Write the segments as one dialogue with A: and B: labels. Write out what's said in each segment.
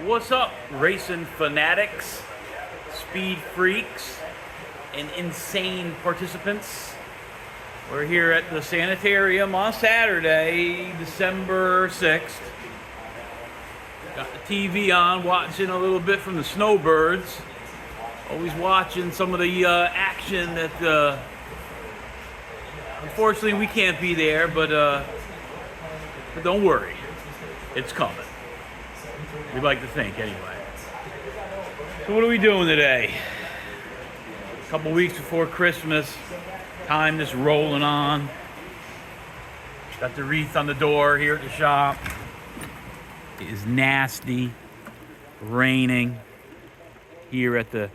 A: What's up, racing fanatics, speed freaks, and insane participants? We're here at the Sanitarium on Saturday, December 6th. Got the TV on, watching a little bit from the snowbirds. Always watching some of the action that, unfortunately, we can't be there, but don't worry, it's coming. We'd like to think, anyway. So what are we doing today? A couple weeks before Christmas. Time is rolling on. Got the wreath on the door here at the shop. It is nasty. Raining here at the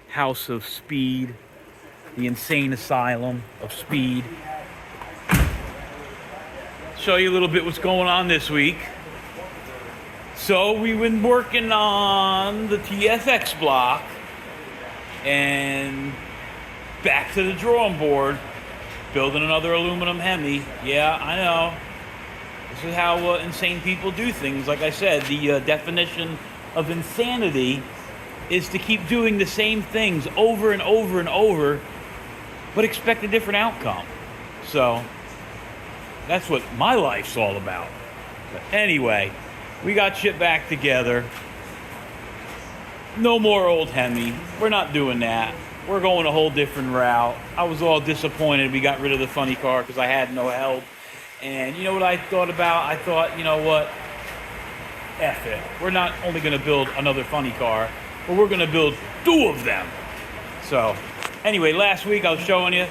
A: House of Speed, the insane asylum of speed. Show you a little bit what's going on this week. So we've been working on the TFX block and back to the drawing board, building another aluminum Hemi. Yeah, I know. This is how insane people do things. Like I said, the definition of insanity is to keep doing the same things over and over and over, but expect a different outcome. So that's what my life's all about. But anyway, we got shit back together. No more old Hemi. We're not doing that. We're going a whole different route. I was all disappointed we got rid of the funny car because I had no help. And you know what I thought about? I thought, you know what? F it. We're not only going to build another funny car, but we're going to build two of them. So, anyway, last week I was showing you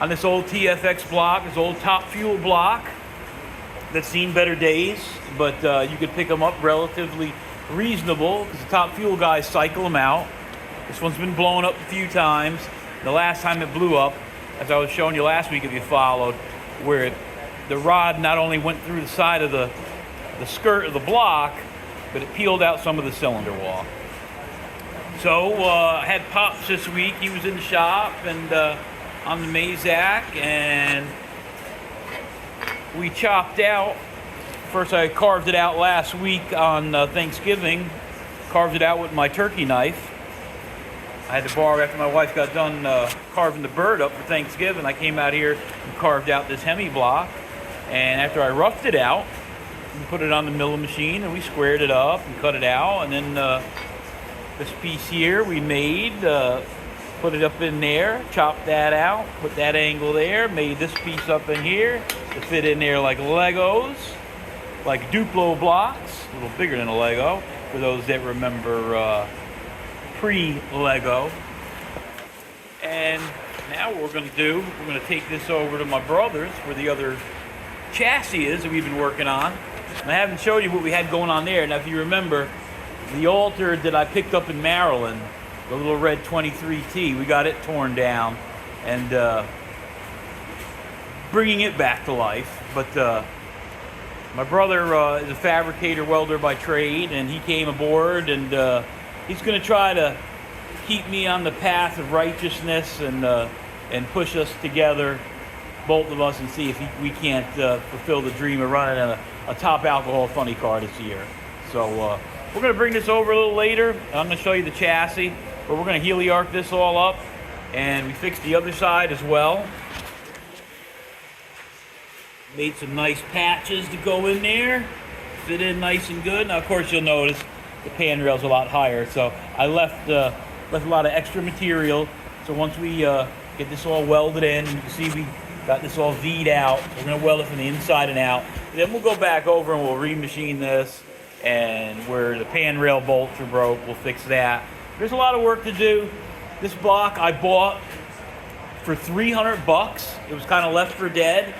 A: on this old TFX block, this old top fuel block that's seen better days, but you could pick them up relatively reasonable because the top fuel guys cycle them out. This one's been blown up a few times. The last time it blew up, as I was showing you last week if you followed, where the rod not only went through the side of the skirt of the block, but it peeled out some of the cylinder wall. So I had Pops this week. He was in the shop and on the Mazak, and we chopped out. First I carved it out last week on Thanksgiving. Carved it out with my turkey knife. I had to borrow after my wife got done carving the bird up for Thanksgiving. I came out here and carved out this Hemi block. And after I roughed it out, we put it on the milling machine and we squared it up and cut it out. And then this piece here we made, put it up in there, chopped that out, put that angle there, made this piece up in here to fit in there like Legos, like Duplo blocks, a little bigger than a Lego, for those that remember pre-Lego. And now what we're going to do, we're going to take this over to my brother's where the other chassis is that we've been working on. And I haven't showed you what we had going on there. Now if you remember, the altar that I picked up in Maryland, the little red 23T, we got it torn down and bringing it back to life. But my brother is a fabricator welder by trade, and he came aboard, and he's going to try to keep me on the path of righteousness and push us together, both of us, and see if we can't fulfill the dream of running a top alcohol funny car this year. So we're going to bring this over a little later. I'm going to show you the chassis, but we're going to heliarc this all up, and we fixed the other side as well. Made some nice patches to go in there, fit in nice and good. Now, of course, you'll notice the pan rail's a lot higher, so I left a lot of extra material. So once we get this all welded in, and you can see we got this all V'd out. We're going to weld it from the inside and out. Then we'll go back over and we'll remachine this, and where the pan rail bolts are broke, we'll fix that. There's a lot of work to do. This block I bought for $300. It was kind of left for dead.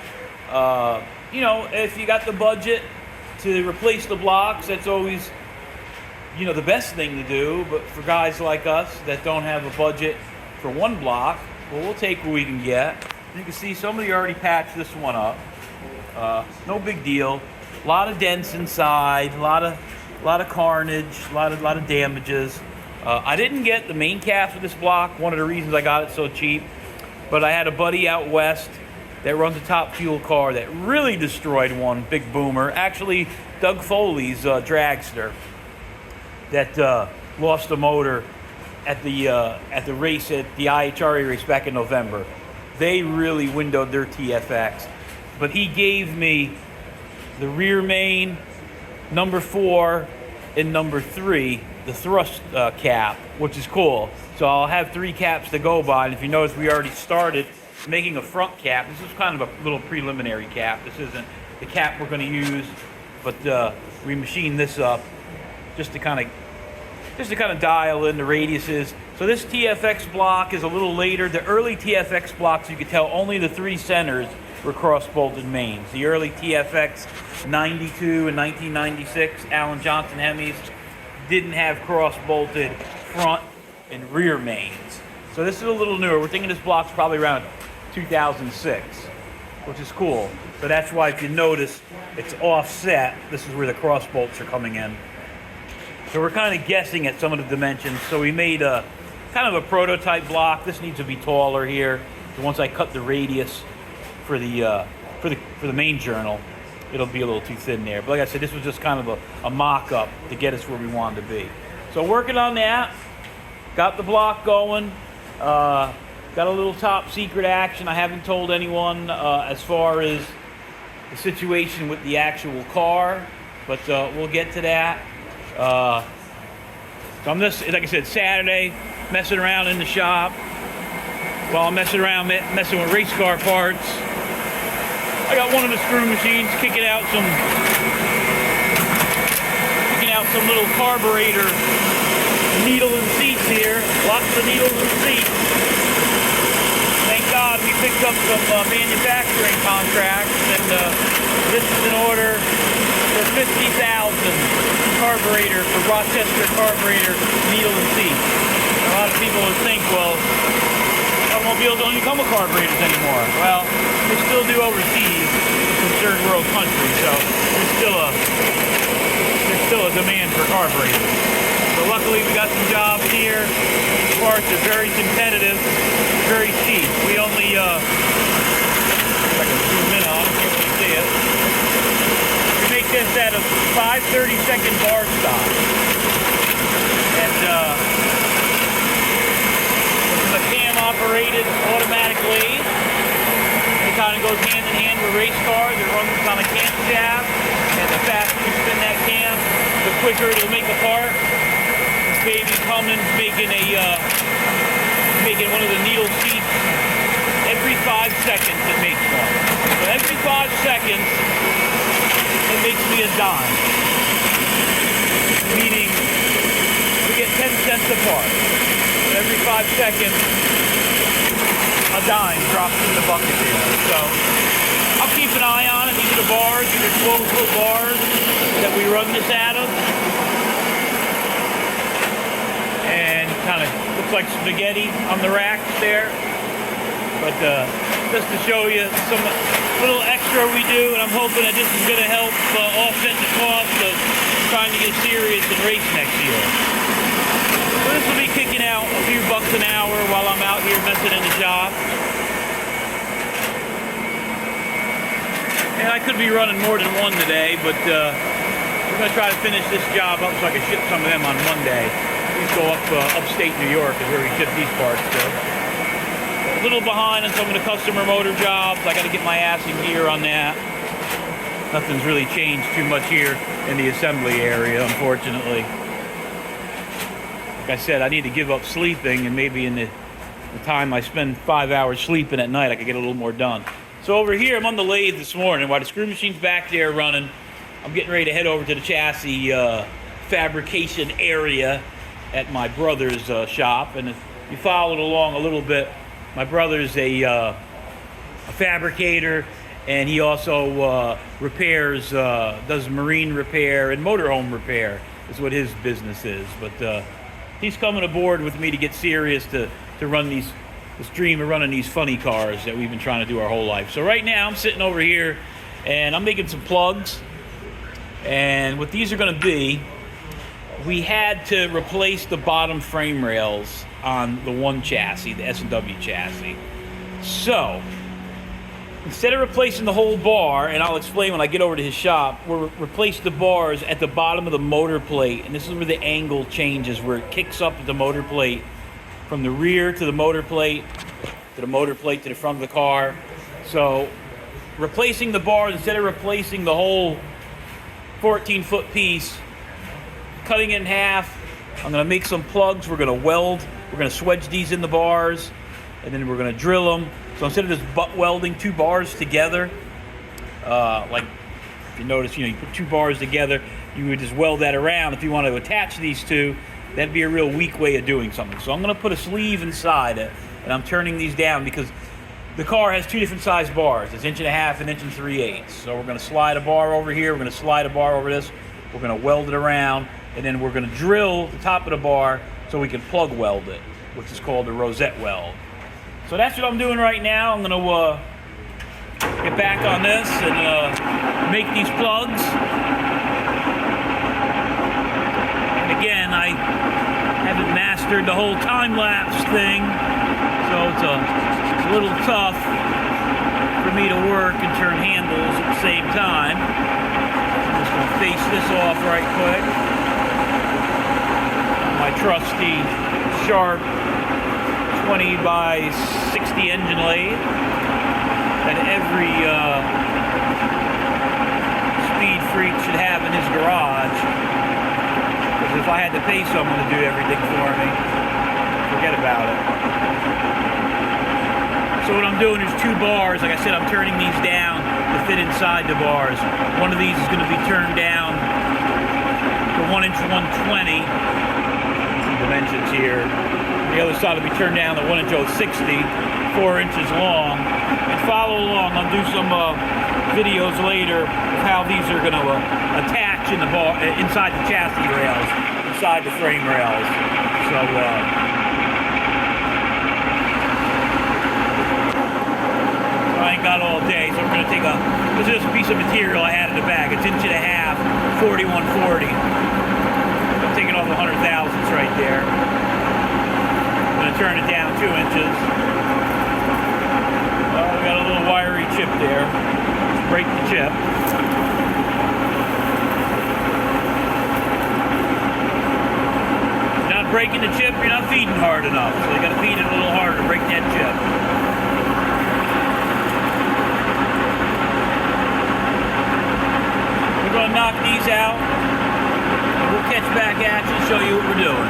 A: You know, if you got the budget to replace the blocks, that's always, you know, the best thing to do. But for guys like us that don't have a budget for one block, well, we'll take what we can get. You can see somebody already patched this one up. No big deal. A lot of dents inside, a lot of carnage, a lot of damages. I didn't get the main caps of this block. One of the reasons I got it so cheap, but I had a buddy out west that runs a top fuel car that really destroyed one big boomer. Actually, Doug Foley's dragster. that lost a motor at the race at the IHRA race back in November. They really windowed their TFX, but he gave me the rear main, number 4, and number 3, the thrust cap, which is cool. So I'll have 3 caps to go by, and if you notice, we already started making a front cap. This is kind of a little preliminary cap. This isn't the cap we're going to use, but we machined this up just to kind of dial in the radiuses. So this TFX block is a little later. The early TFX blocks, you could tell only the 3 centers were cross-bolted mains. The early TFX 92 and 1996 Allen Johnson Hemis didn't have cross-bolted front and rear mains. So this is a little newer. We're thinking this block's probably around 2006, which is cool. So that's why if you notice, it's offset. This is where the cross bolts are coming in. So we're kind of guessing at some of the dimensions. So we made a kind of a prototype block. This needs to be taller here. So once I cut the radius for the main journal, it'll be a little too thin there. But like I said, this was just kind of a mock-up to get us where we wanted to be. So working on that, got the block going. Got a little top secret action I haven't told anyone as far as the situation with the actual car, but we'll get to that. So I'm just, like I said, Saturday, messing around in the shop while I'm messing with race car parts. I got one of the screw machines kicking out some little carburetor needle and seats here. Lots of needles and seats. Thank God we picked up some manufacturing contracts, and this is an order for 50,000 carburetor for Rochester carburetor needle and seats. A lot of people would think, well, automobiles don't even come with carburetors anymore. Well, they still do overseas in third world countries, so there's still a demand for carburetors. So luckily we got some jobs here. The parts are very competitive, very cheap. We only, if I can zoom in on it, you can see it. We make this out of 5 32nd bar stock. And this is a cam operated automatic lathe. It kind of goes hand in hand with race cars. It runs on a camshaft, and the faster you spin that cam, the quicker it'll make a part. Baby Cummins making one of the needle seats every 5 seconds. It makes one. So every 5 seconds it makes me a dime, meaning we get 10 cents a part. So every 5 seconds a dime drops in the bucket here. So I'll keep an eye on it. These are the bars. These are 12-foot bars that we run this out of. And kind of looks like spaghetti on the racks there. But just to show you some little extra we do, and I'm hoping that this is going to help offset the cost of trying to get serious and race next year. So this will be kicking out a few bucks an hour while I'm out here messing in the shop. And I could be running more than one today, but we're going to try to finish this job up so I can ship some of them on Monday. These go up upstate New York is where we ship these parts to. A little behind on some of the customer motor jobs. I got to get my ass in gear on that. Nothing's really changed too much here in the assembly area, unfortunately. Like I said, I need to give up sleeping, and maybe in the time I spend 5 hours sleeping at night, I could get a little more done. So over here, I'm on the lathe this morning. While the screw machine's back there running, I'm getting ready to head over to the chassis fabrication area at my brother's shop. And if you followed along a little bit, my brother's a fabricator, and he also repairs, does marine repair and motorhome repair is what his business is. But he's coming aboard with me to get serious to run this dream of running these funny cars that we've been trying to do our whole life. So right now I'm sitting over here and I'm making some plugs, and what these are going to be, we had to replace the bottom frame rails on the one chassis, the S&W chassis. So instead of replacing the whole bar, and I'll explain when I get over to his shop, we'll replace the bars at the bottom of the motor plate, and this is where the angle changes, where it kicks up at the motor plate from the rear to the motor plate to the front of the car. So replacing the bars, instead of replacing the whole 14-foot piece, cutting it in half, I'm going to make some plugs. We're going to weld. We're going to swedge these in the bars, and then we're going to drill them. So instead of just butt welding 2 bars together, like if you notice, you put 2 bars together, you would just weld that around. If you want to attach these two, that'd be a real weak way of doing something. So I'm going to put a sleeve inside it, and I'm turning these down because the car has 2 different size bars. It's 1.5 and 3/8. So we're going to slide a bar over here. We're going to slide a bar over this. We're going to weld it around, and then we're going to drill the top of the bar so we can plug weld it, which is called the rosette weld. So that's what I'm doing right now. I'm going to get back on this and make these plugs. And again, I haven't mastered the whole time-lapse thing, so it's a little tough for me to work and turn handles at the same time. I'm just going to face this off right quick. My trusty, sharp 20 by 60 engine lathe that every speed freak should have in his garage. Because if I had to pay someone to do everything for me, forget about it. So what I'm doing is 2 bars. Like I said, I'm turning these down to fit inside the bars. One of these is going to be turned down to 1 inch 120 dimensions here. The other side will be turned down to 1 inch 060, 4 inches long. And follow along. I'll do some videos later of how these are going to attach in the bar, inside the chassis rails, inside the frame rails. So I ain't got all day, so we're going to take this is a piece of material I had in the bag. It's 1.5 inch, 4140. I'm taking off the 100 thousandths right there. I'm going to turn it down 2 inches. We got a little wiry chip there. Let's break the chip. If you're not breaking the chip, you're not feeding hard enough. So you got to feed it a little harder to break that chip. We're going to knock these out. And we'll catch back at you and show you what we're doing.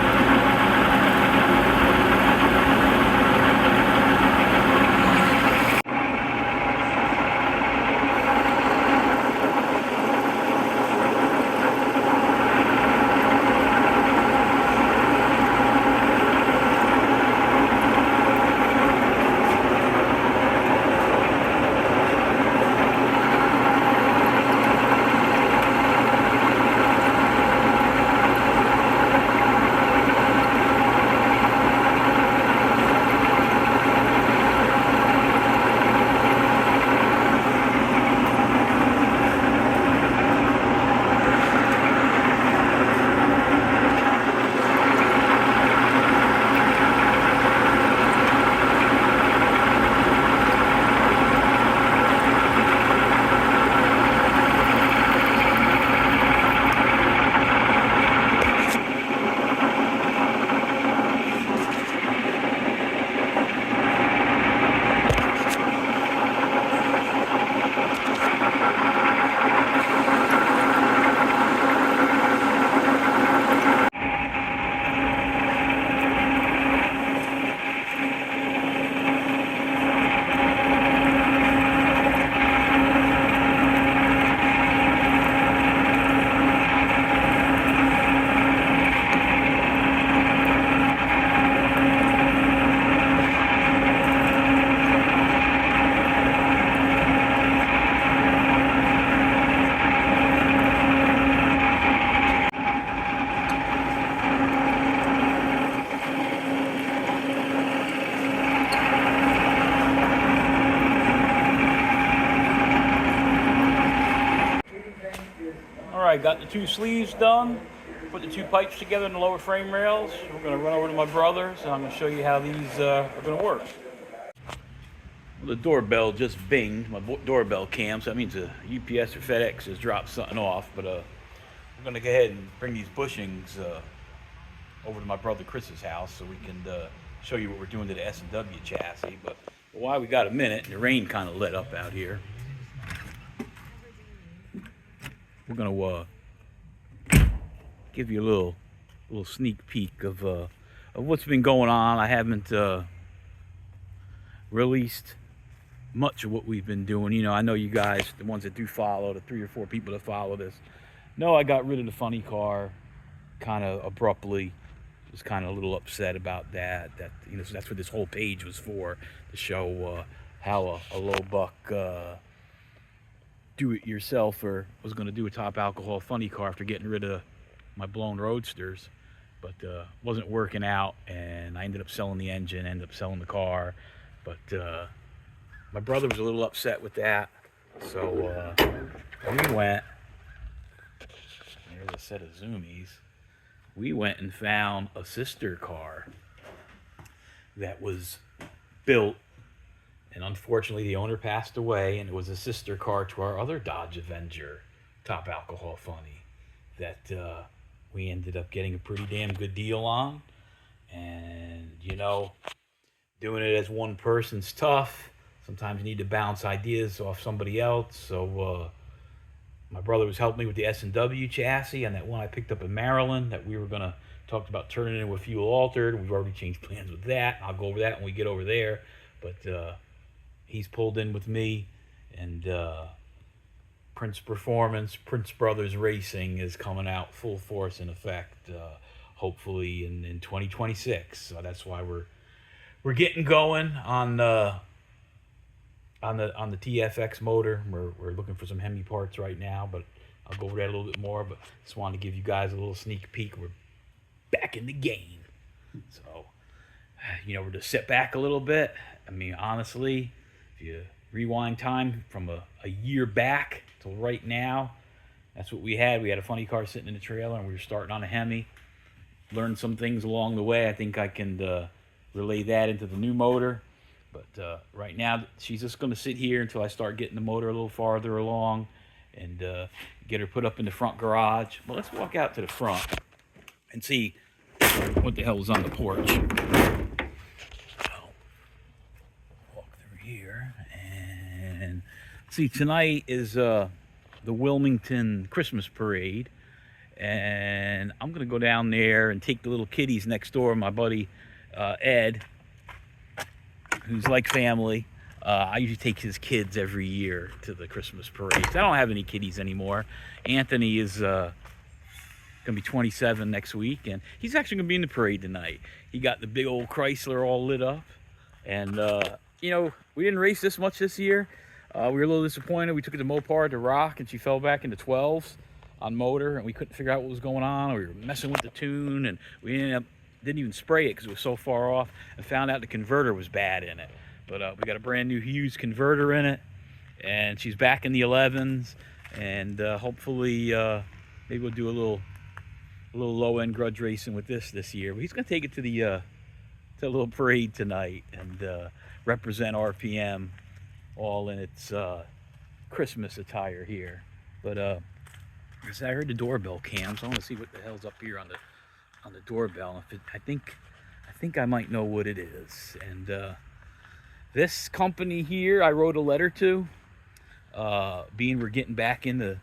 A: Alright, got the 2 sleeves done. Put the 2 pipes together in the lower frame rails. We're going to run over to my brother's and I'm going to show you how these are going to work. The doorbell just binged, my doorbell cam, so that means a UPS or FedEx has dropped something off. But we're gonna go ahead and bring these bushings over to my brother Chris's house so we can show you what we're doing to the S&W chassis. But while we got a minute, the rain kind of let up out here, we're gonna give you a little sneak peek of what's been going on. I haven't released much of what we've been doing. You know, I know you guys, the ones that do follow, the 3 or 4 people that follow this, know I got rid of the funny car kind of abruptly. Was kind of a little upset about that. You know, so that's what this whole page was for, to show how a low buck do-it-yourselfer was going to do a top alcohol funny car after getting rid of my blown roadsters, but wasn't working out, and I ended up selling the engine, ended up selling the car. But my brother was a little upset with that, so we went. Here's a set of zoomies. We went and found a sister car that was built, and unfortunately the owner passed away, and it was a sister car to our other Dodge Avenger top alcohol funny that we ended up getting a pretty damn good deal on. And you know, doing it as one person's tough. Sometimes you need to bounce ideas off somebody else. So my brother was helping me with the S&W chassis and that one I picked up in Maryland that we were going to talk about turning into a fuel altered. We've already changed plans with that. I'll go over that when we get over there. But he's pulled in with me, and Prince Performance, Prince Brothers Racing is coming out full force in effect, hopefully in 2026. So that's why we're getting going on the TFX motor. We're looking for some Hemi parts right now, but I'll go over that a little bit more. But just wanted to give you guys a little sneak peek. We're back in the game, so you know, we're to sit back a little bit. I mean, honestly, if you rewind time from a year back till right now, that's what we had. We had a funny car sitting in the trailer, and we were starting on a Hemi. Learned some things along the way. I think I can relay that into the new motor. But right now, she's just going to sit here until I start getting the motor a little farther along and get her put up in the front garage. Well, let's walk out to the front and see what the hell is on the porch. So, walk through here and see, tonight is the Wilmington Christmas parade. And I'm going to go down there and take the little kiddies next door, my buddy Ed, who's like family. I usually take his kids every year to the Christmas parades. I don't have any kiddies anymore. Anthony is going to be 27 next week, and he's actually going to be in the parade tonight. He got the big old Chrysler all lit up, and you know, we didn't race this much this year. We were a little disappointed. We took it to Mopar to rock, and she fell back into 12s on motor, and we couldn't figure out what was going on. We were messing with the tune, and we didn't even spray it because it was so far off, and found out the converter was bad in it. But we got a brand new Hughes converter in it, and she's back in the 11s, and hopefully maybe we'll do a little low-end grudge racing with this year. But he's going to take it to the little parade tonight and represent RPM all in its Christmas attire here. But I heard the doorbell cam, so I want to see what the hell's up here on the doorbell. I think I might know what it is. And this company here, I wrote a letter to, being we're getting back into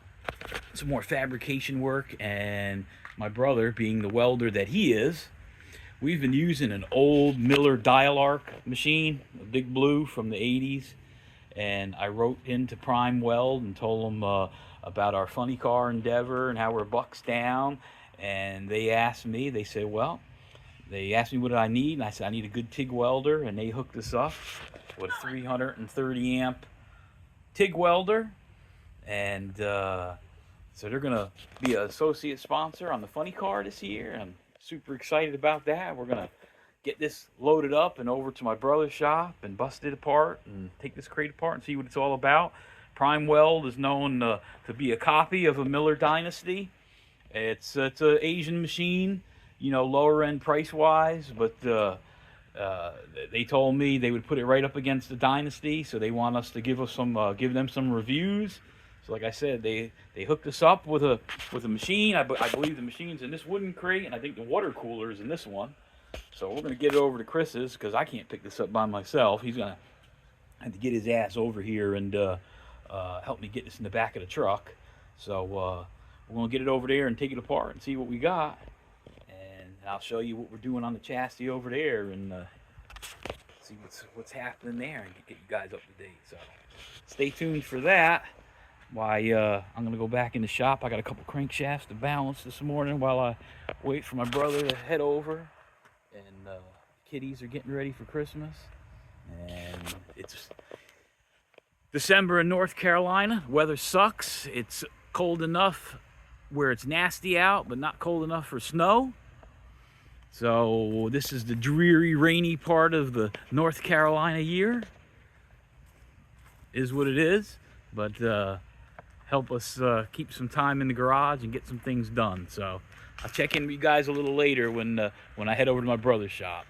A: some more fabrication work, and my brother, being the welder that he is, we've been using an old Miller dial arc machine, a big blue from the 80s. And I wrote into Prime Weld and told them about our funny car endeavor and how we're bucks down. And they asked me, they said, well, they asked me what I need, and I said I need a good TIG welder, and they hooked us up with a 330 amp TIG welder. And so they're gonna be an associate sponsor on the funny car this year. I'm super excited about that. We're gonna get this loaded up and over to my brother's shop and bust it apart and take this crate apart and see what it's all about. Prime Weld is known to be a copy of a Miller Dynasty. It's an Asian machine, you know, lower end price wise, but They told me they would put it right up against the Dynasty, so they want us to give them some reviews. So like I said, they hooked us up with a machine. I believe the machine's in this wooden crate, and I think the water cooler is in this one. So we're gonna get it over to Chris's because I can't pick this up by myself. He's gonna have to get his ass over here and help me get this in the back of the truck. So we're gonna get it over there and take it apart and see what we got. I'll show you what we're doing on the chassis over there and see what's happening there and get you guys up to date. So stay tuned for that. Why I'm gonna go back in the shop. I got a couple crankshafts to balance this morning while I wait for my brother to head over. And kiddies are getting ready for Christmas. And it's December in North Carolina. Weather sucks. It's cold enough where it's nasty out, but not cold enough for snow. So this is the dreary, rainy part of the North Carolina year. Is what it is, but help us keep some time in the garage and get some things done. So I'll check in with you guys a little later when I head over to my brother's shop.